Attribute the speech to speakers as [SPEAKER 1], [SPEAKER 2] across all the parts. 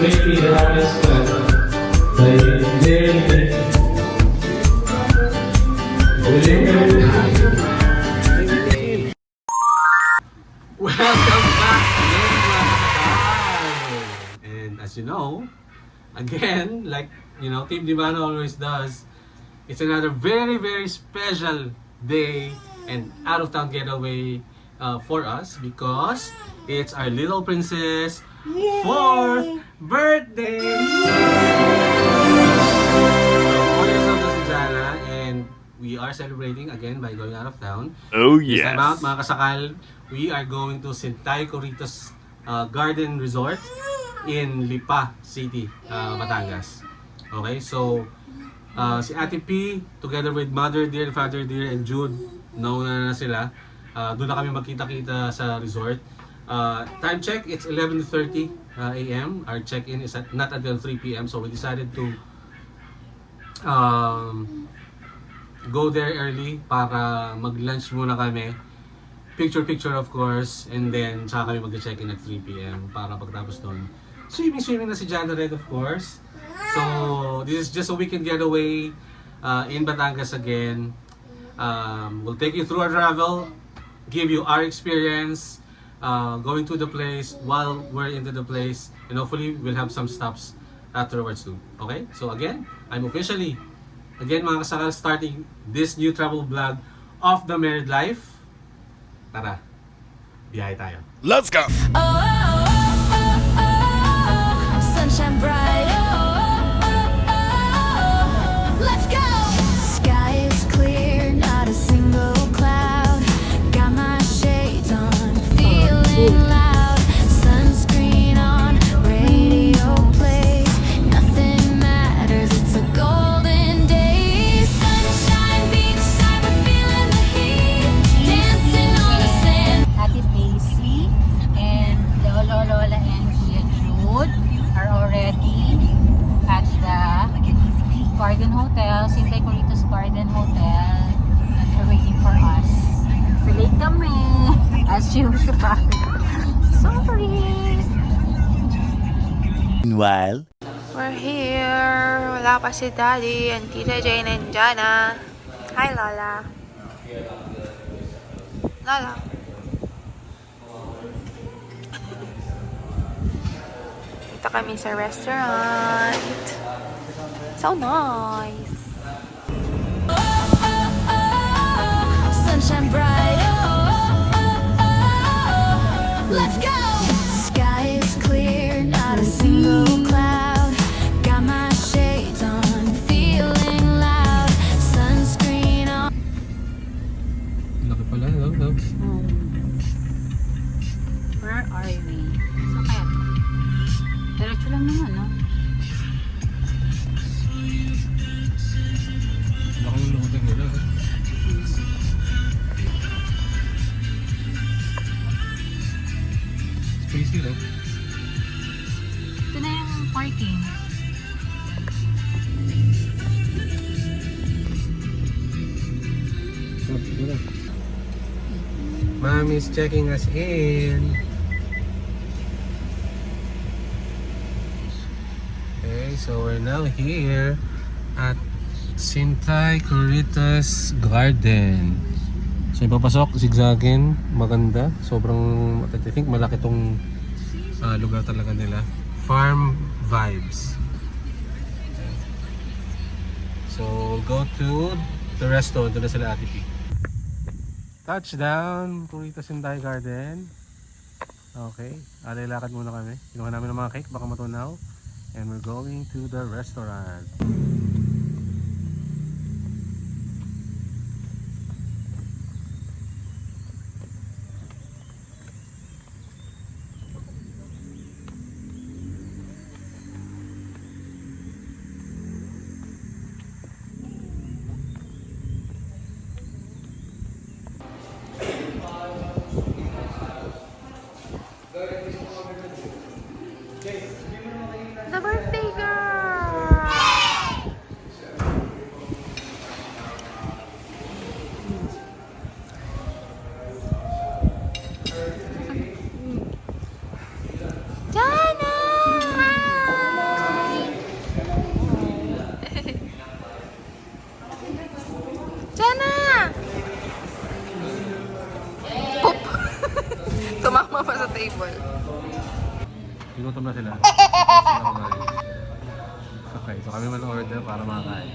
[SPEAKER 1] Welcome back again, mga kasakal! And as you know, again, like Team Divano always does, it's another very, very special day and out-of-town getaway for us because it's our little princess' 4th birthday! So, 4 years old na si Jana, and we are celebrating again by going out of town.
[SPEAKER 2] Oh
[SPEAKER 1] This
[SPEAKER 2] yes.
[SPEAKER 1] time out, mga kasakal, we are going to Sintay Corritos Garden Resort in Lipa City, Batangas. Okay, so si Ate P together with Mother Dear, Father Dear, and Jude, nauna na sila. Doon na kami magkita-kita sa resort. Time check, it's 11:30 a.m. Our check-in is not until 3 p.m. So we decided to go there early para mag-lunch muna kami. Picture of course, and then saka kami mag-check-in at 3 p.m. para pagtapos nun. Swimming na si Jana Red, of course. So, this is just a weekend getaway in Batangas again. We'll take you through our travel, give you our experience going to the place while we're into the place, and hopefully we'll have some stops afterwards too. Okay? So again, I'm officially, mga kasakal, starting this new travel vlog of The Married Life. Tara, biyahe tayo.
[SPEAKER 2] Let's go.
[SPEAKER 3] Sunshine bright. Let's go. Sky is clear, not a single cloud. Got my shades on, feeling loud. Sunscreen on, radio plays. Nothing matters, it's a golden day. Sunshine beachside, we're feeling the heat. Dancing on the sand.
[SPEAKER 4] Ate Daisy and Lola and Kuya Jude are already at the Garden Hotel, Sintay Corritos Garden Hotel, and they're waiting for us. So late kami, as usual. Sorry!
[SPEAKER 2] Meanwhile.
[SPEAKER 5] We're here. Wala pa si Daddy and Tita Jane and Jana. Hi, Lola. Lola. Dito kami sa restaurant. So nice.
[SPEAKER 3] Sunshine bright. Let's go. Sky is clear, not a single cloud. Got my shades on, feeling loud. Sunscreen on.
[SPEAKER 1] Laki pala, no?
[SPEAKER 4] Where are we? So kaya? Diretso lang naman, no?
[SPEAKER 1] Laki yung lukutin nila. Spacey, no?
[SPEAKER 4] Ito na yung parking.
[SPEAKER 1] Mommy's checking us in. Okay, so we're now here at Sintay Corritos Garden. So ipapasok, zigzagin, maganda. Sobrang, I think malaki tong lugar talaga nila. Farm vibes. So we'll go to the restaurant. Doon na sila Ate P. Touchdown, Corritos Sintay Garden. Okay, alay-lakad muna kami. Kinuha namin ng mga cake, baka matunaw. And we're going to the restaurant.
[SPEAKER 5] The birthday girl! Jana! World.
[SPEAKER 1] Ginutom na sila. Okay, so kami man-order para makakain.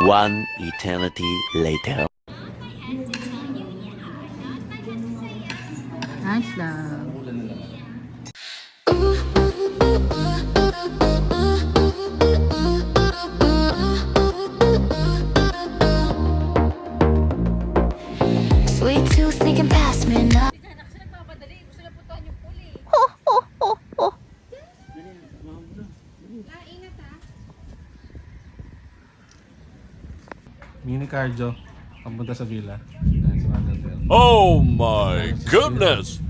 [SPEAKER 2] One eternity later.
[SPEAKER 4] Nice love.
[SPEAKER 3] Sweet tooth thinking past midnight.
[SPEAKER 1] Mini cardio. Papunta sa villa. Ayan si Mother Del.
[SPEAKER 2] Oh my goodness!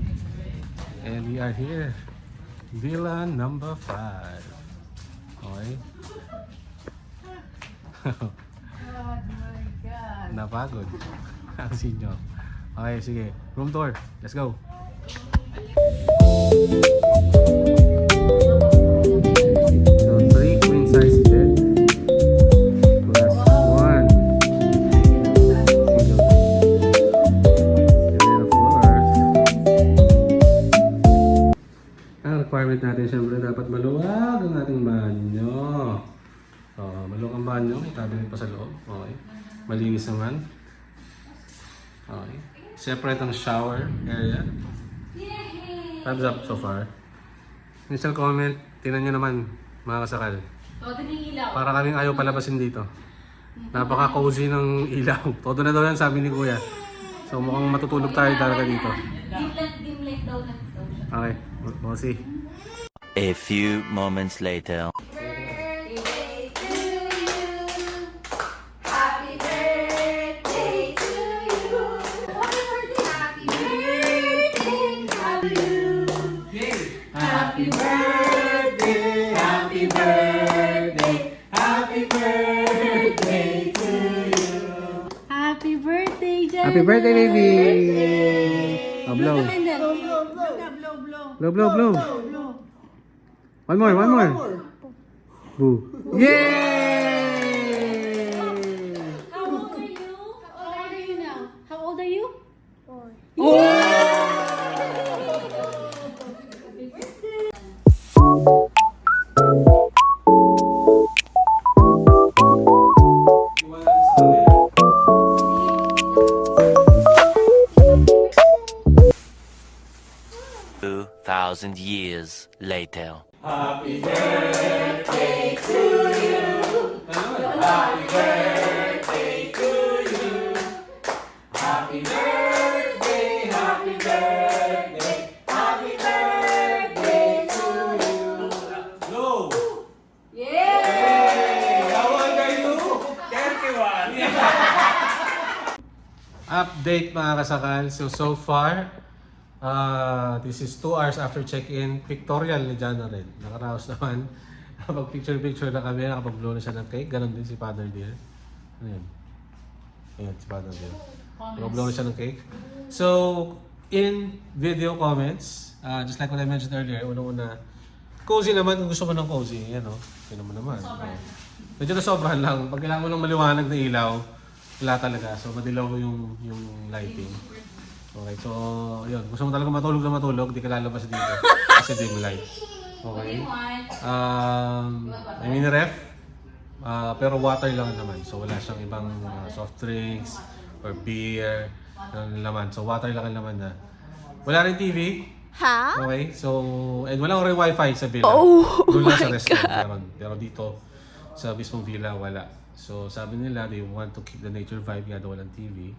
[SPEAKER 1] And we are here. Villa number 5. Okay. Napagod. Ang sinyo. Okay, sige. Room tour. Let's go. So, 3 queen size bed. Plus 1. Single. And then of course, ang requirement natin syempre dapat maluwag ang ating banyo. So, maluwag ang banyo. May cabinet pa sa loob. Okay. Malinis naman. Okay. Separate ang shower area. Thumbs up so far. Initial comment, tingnan nyo naman mga kasakal. Para kaming ayaw palabasin dito. Napaka-cozy ng ilaw. Todo na daw yan sabi ni Kuya. So mukhang matutulog tayo talaga dito.
[SPEAKER 4] Dim light daw na.
[SPEAKER 1] Okay, we'll see.
[SPEAKER 2] A few moments later.
[SPEAKER 4] Happy birthday, Jen!
[SPEAKER 1] Happy birthday, baby! Oh, blow. Blow, blow, blow. One more, one more. Boo. Yay!
[SPEAKER 4] How old are you? How old are you now? How old are you?
[SPEAKER 2] 2,000 years later.
[SPEAKER 1] Blow! Update mga kasakal. So far, this is 2 hours after check-in. Pictorial ni Jana rin. Nakaraos naman. Nakapag-picture na kami. Nakapag-blow na siya ng cake. Ganon din si Father Dear. Ano yun? Ayan, si Father Dear. Nakapag-blow na siya ng cake. So, in video comments, just like what I mentioned earlier, unang-una, cozy naman kung gusto mo ng cozy. Yan o. Yan naman. Medyo nasobrahan lang. Pag kailangan mo ng maliwanag na ilaw, wala talaga. So, madilaw yung lighting. Okay, so, yun. Gusto mo talaga matulog na matulog, di ka lalabas dito. Kasi dim light. Okay. May mini ref. Pero water lang naman. So, wala siyang ibang soft drinks or beer. Ang laman. So, water lang ang laman na. Wala rin TV.
[SPEAKER 5] Ha?
[SPEAKER 1] Okay, so, and wala rin wifi sa villa. Doon lang sa restaurant meron. Pero dito, sa mismong villa, wala. So, sabi nila, they want to keep the nature vibe, kaya daw walang TV.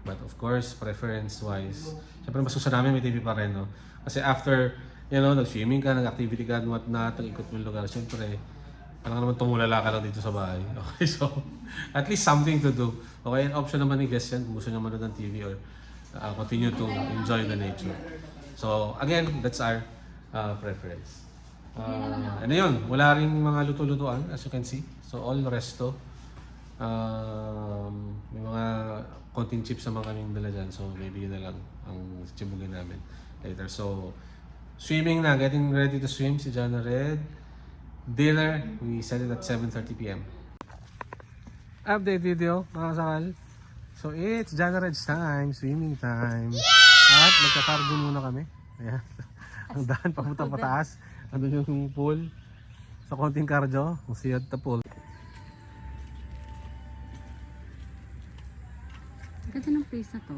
[SPEAKER 1] But of course, preference-wise, syempre mas gusto namin may TV pa rin, no? Kasi after, nag-swimming ka, nag-activity ka, whatnot, nag-ikot mo yung lugar, syempre, parang naman tumulala ka lang dito sa bahay. Okay, so, at least something to do. Okay, an option naman ni guest yan, kung gusto nyo manood ng TV or continue to enjoy the nature. So, again, that's our preference. Ano yun? Wala ring mga luto-lutuan as you can see. So all resto. May mga konting chips naman kaming dala dyan. So maybe yun na lang ang tsibugin namin later. So swimming na. Getting ready to swim si Jana Red. Dinner, we set it at 7:30 p.m. Update video, mga kasakal. So it's Jana Red's time, swimming time. At magka-cardio muna kami. Ayan. Ang daan papunta pataas. Ano yung pool. Sa konting cardio, masiyad ta pool.
[SPEAKER 4] Ganda ng place na to.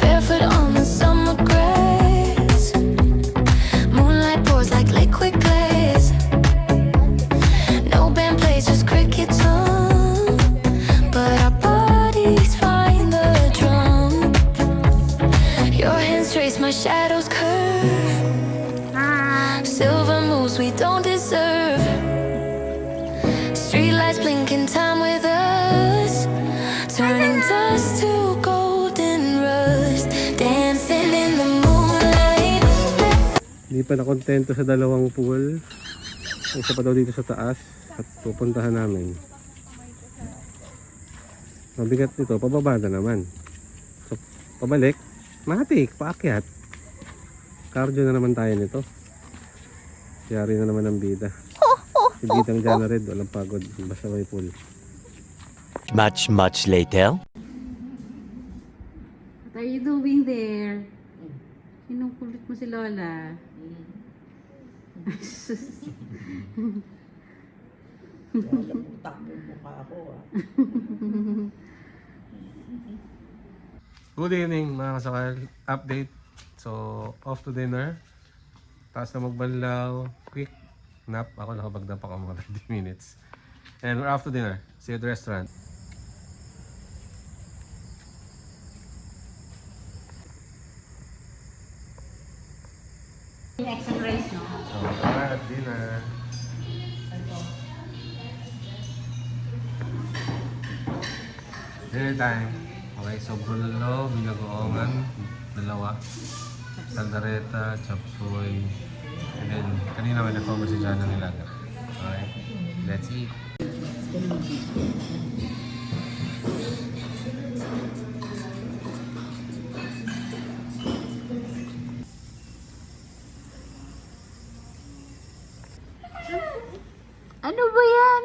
[SPEAKER 3] Barefoot on the summer grass, moonlight pours like liquid glass. No band plays, just crickets hum, but our bodies find the drum. Your hands trace my shadows curve, silver moves we don't deserve. Streetlights blinking time with us, turning dust to golden rust, dancing in the moonlight.
[SPEAKER 1] Hindi pa nakontento sa dalawang pool. Isa pa daw dito sa taas at pupuntahan namin. Mabigat nito, pababa na naman. So, pabalik, matik, paakyat. Cardio na naman tayo nito. Yari na naman ang bida. Si Bidang Jana Red, walang pagod. Basta may pool.
[SPEAKER 2] Much later.
[SPEAKER 4] What are you doing there? Kinukulit mo si Lola.
[SPEAKER 1] Good evening mga kasakal. Update. So, off to dinner. Tapos na magbanlaw. Quick nap. Ako nakapag-nap ako mga 30 minutes. And we're off to dinner. See you at the restaurant.
[SPEAKER 4] Extra rice, no?
[SPEAKER 1] So, tara at dinner. Dinner time. Okay, so bulalo, binagoongan, dalawa. Caldereta, chop suey. And then, kanina may nag-cover si Jana nilaga. Okay, let's eat.
[SPEAKER 4] Ano ba yan?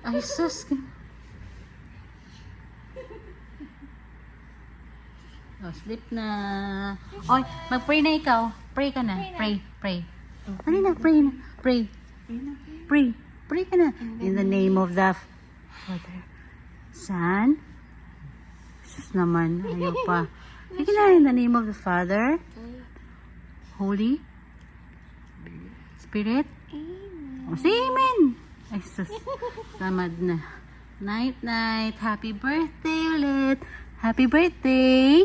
[SPEAKER 4] Ay, sus. Oh, sleep na. Oy, mag-pray na ikaw. Pray ka na. Pray. Ano na? Pray na. Pray. Pray ka na. In the name of the Father, Son. Sus naman. Ayaw pa. Sige na. In the name of the Father, Holy Spirit. O, say amen. Ay, sus. Tamad na. Night. Happy birthday ulit. Happy birthday.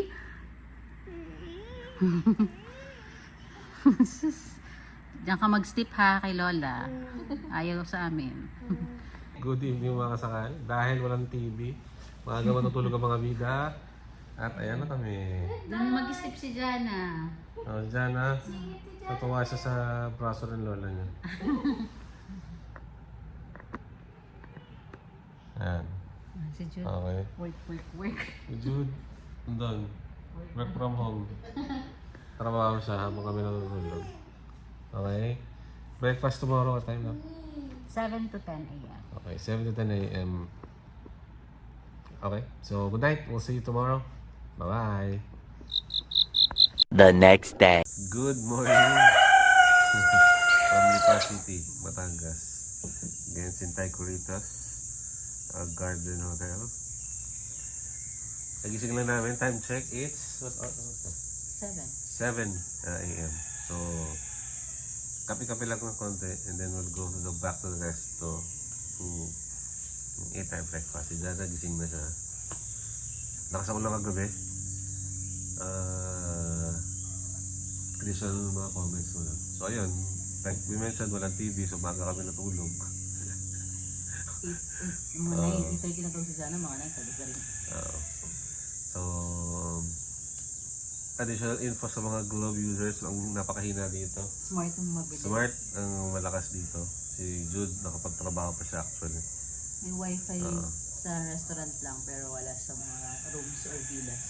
[SPEAKER 4] Sus. Diyan ka mag-sleep ha kay Lola. Ayaw sa amin.
[SPEAKER 1] Good evening mga kasakal. Dahil walang TV, maaga matutulog ang mga bida. At ayan na kami.
[SPEAKER 4] Doon mag-sleep si Jana.
[SPEAKER 1] Oh, Jana, natuwa siya sa braso ng lola niya. Ayan.
[SPEAKER 4] Si Jude.
[SPEAKER 1] Okay.
[SPEAKER 4] Work.
[SPEAKER 1] Si Jude, doon. Work from home. Trabaho siya habang kami natutulog. Okay. Breakfast tomorrow at time na?
[SPEAKER 4] 7 to 10 a.m.
[SPEAKER 1] Okay, 7 to 10 a.m. Okay, so good night. We'll see you tomorrow. Bye-bye.
[SPEAKER 2] The next day.
[SPEAKER 1] Good morning. Family City, Batangas. Again, Sintay Coritas, Garden Hotel. Nagising lang namin. Time check, it's 7 a.m. So,
[SPEAKER 6] kape-kape lang ng konti and then we'll go back to the resto to eat our breakfast. Si Jana gising na siya. Nakasama lang kagabi. Additional mga comments mo lang. So ayun, like we mentioned, walang TV, so maga kami natulog.
[SPEAKER 4] Mga 9:30 na daw si Jana, mga 9:30 ka rin.
[SPEAKER 6] So, additional info sa mga Globe users, ang napakahina dito.
[SPEAKER 4] Smart ang mabili.
[SPEAKER 6] Smart ang malakas dito. Si Jude, nakapagtrabaho pa siya actually.
[SPEAKER 4] May wifi sa restaurant lang pero wala sa mga rooms or villas.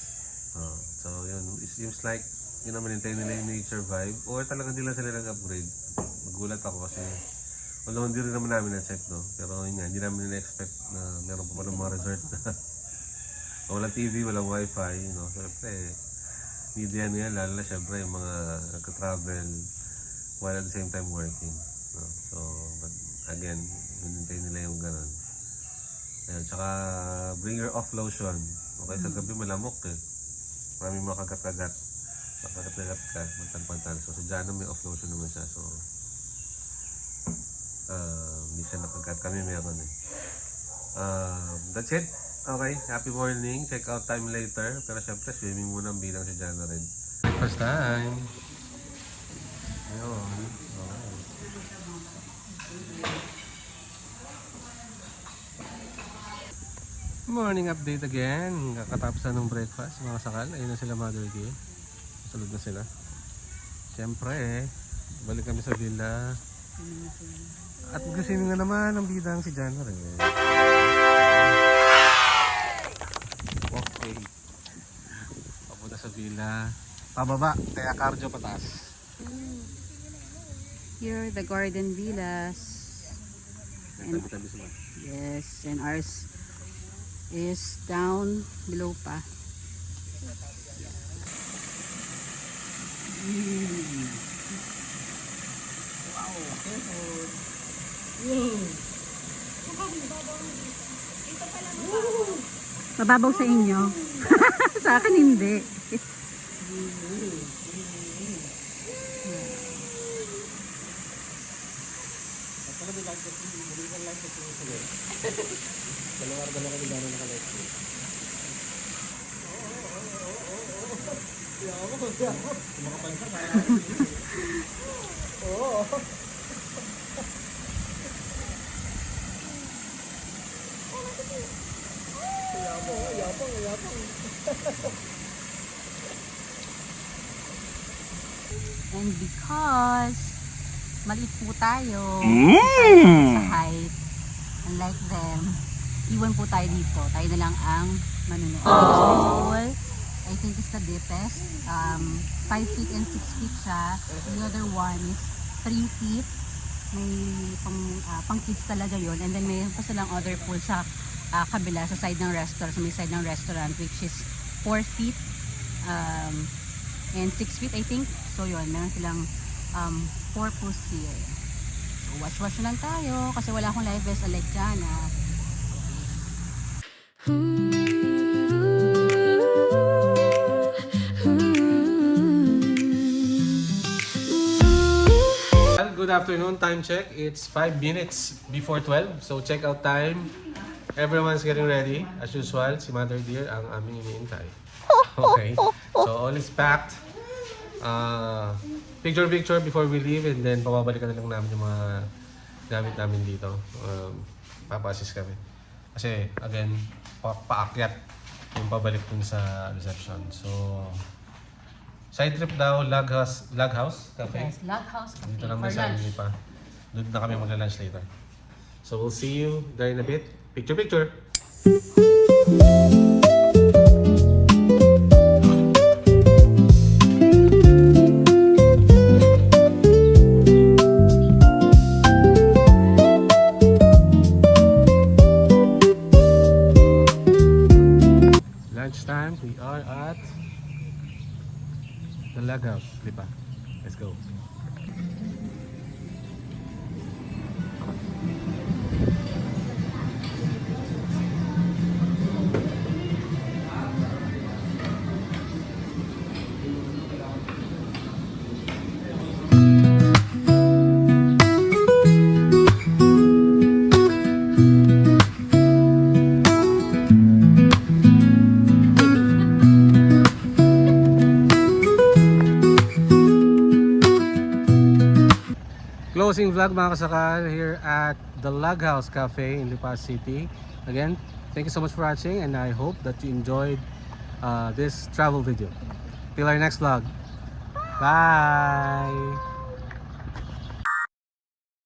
[SPEAKER 6] So yun, it seems like yun naman maintain nila yung nature vibe or talagang hindi lang sila nag-upgrade. Magulat ako kasi although hindi rin naman namin na-check, no? Pero yun nga, hindi namin na-expect na meron pa ng mga resort na walang TV, walang wifi, no? Siyempre, need yan nga, lalo na siyempre yung mga nagka-travel while at the same time working, no? So, but again, maintain nila yung ganun. Ayun, tsaka bring your off lotion. Okay, sa gabi malamok eh. Maraming mga kagat-kagat. Kagat-kagat ka, mantan-pantan. So, sa Jana may off lotion naman siya. So, hindi siya nakagat. Kami meron eh. That's it. Okay, happy morning. Check out time later. Pero syempre, swimming muna ang bilang si Jana rin. Breakfast time. Ayun. Okay. Morning update again. Kakatapos na ng breakfast, mga sakal. Ayun na sila, Mother Dear. Salud na sila. Siyempre, balik kami sa villa. At gising nga naman ang bidang si Jana rin. Okay. Papunta sa villa. Pababa, kaya cardio pataas.
[SPEAKER 4] Here, the garden villas.
[SPEAKER 6] Tabi-tabi sila.
[SPEAKER 4] Yes, and ours is down below pa. Mababaw sa inyo. Sa akin hindi. And because maliit po tayo sa height, unlike them, iwan po tayo dito. Tayo na lang ang manunood. This pool, I think is the deepest. 5 feet and 6 feet siya. The other one is 3 feet. May pang kids talaga yon. And then may pa silang other pool sa kabila, sa side ng restaurant, sa may side ng restaurant, which is 4 feet. And 6 feet, I think. So yun, meron silang 4 pools here. So watch lang tayo kasi wala akong live vest like Jana.
[SPEAKER 1] Good afternoon, time check. It's 5 minutes before 12. So check out time. Everyone's getting ready. As usual, si Mother Dear ang aming iniintay. Okay. So all is packed. Picture before we leave and then pababalikan na lang namin yung mga gamit namin dito. Papa-assist kami. Kasi again, paakyat yung pabalik dun sa reception. So side trip daw, Log House Cafe.
[SPEAKER 4] Yes, Log House Cafe
[SPEAKER 1] Dito lang
[SPEAKER 4] for
[SPEAKER 1] sa
[SPEAKER 4] lunch.
[SPEAKER 1] pa. Doon na kami magla-lunch later. So we'll see you there in a bit. Picture. Lunchtime, we are at the Log House, Lipa. Let's go. closing vlog mga kasakal here at the Log House Cafe in Lipas City. Again, thank you so much for watching and I hope that you enjoyed this travel video. Till our next vlog. Bye!